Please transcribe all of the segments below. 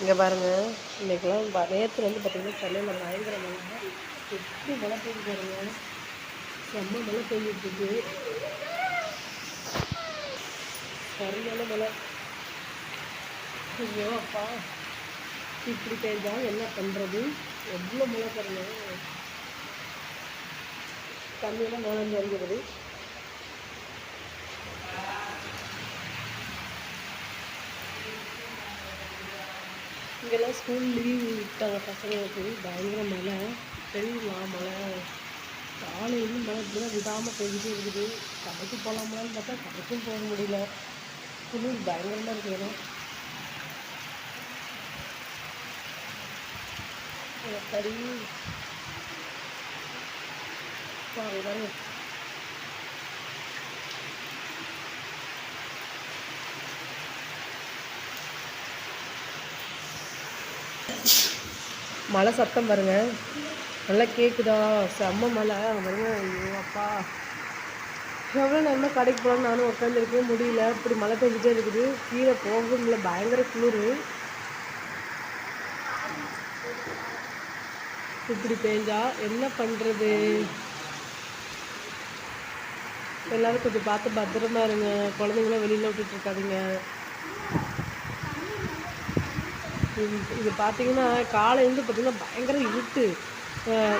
இங்கே பாருங்கள், இன்றைக்கெலாம் நேற்று வந்து பார்த்திங்கன்னா சென்னையில் பயங்கர மழை. எப்படி மழை பெய்ஞ்சு பாருங்க, செம்ம மழை பெஞ்சிட்ருக்கு. சரியான மழை. ஐயோ அப்பா, இப்படி பெய்ஞ்சா என்ன பண்ணுறது? எவ்வளோ மழை பாருங்க, தண்ணியெல்லாம் மேலே வந்துடுது. இங்கெல்லாம் ஸ்கூல் லீவ் விட்டாங்க பசங்களுக்கு. பயங்கர மழை, தெரியுமா மழை? காலையிலும் மழை இப்படி தான் விடாமல் பெஞ்சிட்டே இருக்குது. கடைக்கு போகலாமான்னு பார்த்தா கடைக்கும் போக முடியல. குளிர் பயங்கரமாக இருக்குது. சரி பாருங்க, மழை சத்தம் பாருங்க, நல்லா கேட்குதா? செம்ம மழை பாருங்க. ஐயோ அப்பா, எவ்வளோ நேரமா கடைக்கு போகலான்னு நானும் உட்காந்துருக்கவே முடியல. இப்படி மழை பெஞ்சிட்டே இருக்குது. கீழே போகவும் இல்லை, பயங்கர குளிர். இப்படி பெஞ்சா என்ன பண்ணுறது? எல்லோரும் கொஞ்சம் பார்த்து பத்திரமா இருங்க. குழந்தைங்களாம் வெளியில் விட்டுட்டு இருக்காதீங்க. இது பார்த்தீங்கன்னா காலையிலேருந்து பார்த்திங்கன்னா பயங்கர இருட்டு.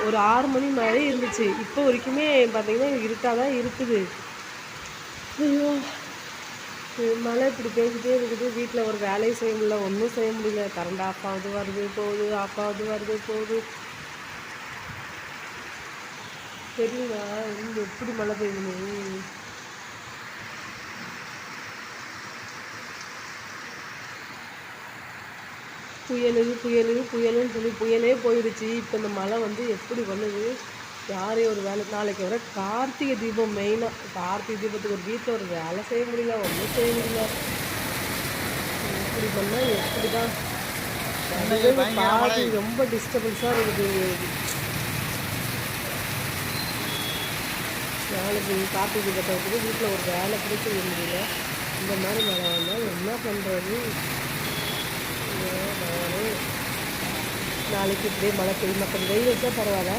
ஒரு 6 மணி மாதிரி இருந்துச்சு. இப்போ வரைக்குமே பார்த்திங்கன்னா இருட்டாக தான் இருக்குது. ஐயோ, மழை இப்படி பெஞ்சிட்டே இருக்குது. வீட்டில் ஒரு வேலையும் செய்ய முடியல, ஒன்றும் செய்ய முடியல. கரண்ட் ஆஃப் ஆகுது வருது போகுது, ஆஃப் ஆகுது வருது போகுது. தெரியுங்களா இங்கே எப்படி மழை பெய்யுது? புயலுன்னு சொல்லி புயலே போயிடுச்சு. இப்போ இந்த மழை வந்து எப்படி பண்ணுது? யாரையும் ஒரு வேலை, நாளைக்கு வர கார்த்திகை தீபம். மெயினாக கார்த்திகை தீபத்துக்கு ஒரு வீட்டில் ஒரு வேலை செய்ய முடியல, ஒன்றும் செய்ய முடியல. இப்படி பண்ணால் எப்படி தான்? பாதி ரொம்ப டிஸ்டர்பன்ஸாக இருக்குது. நாளைக்கு கார்த்திகை தீபத்துக்கு வீட்டில் ஒரு வேலை கூட செய்ய முடியல. இந்த மாதிரி மழை வந்தால் என்ன பண்ணுறது? நாளைக்கு இப்படியே மழை பெய்யும். மக்கள் வெயில் வச்சா பரவாயில்ல,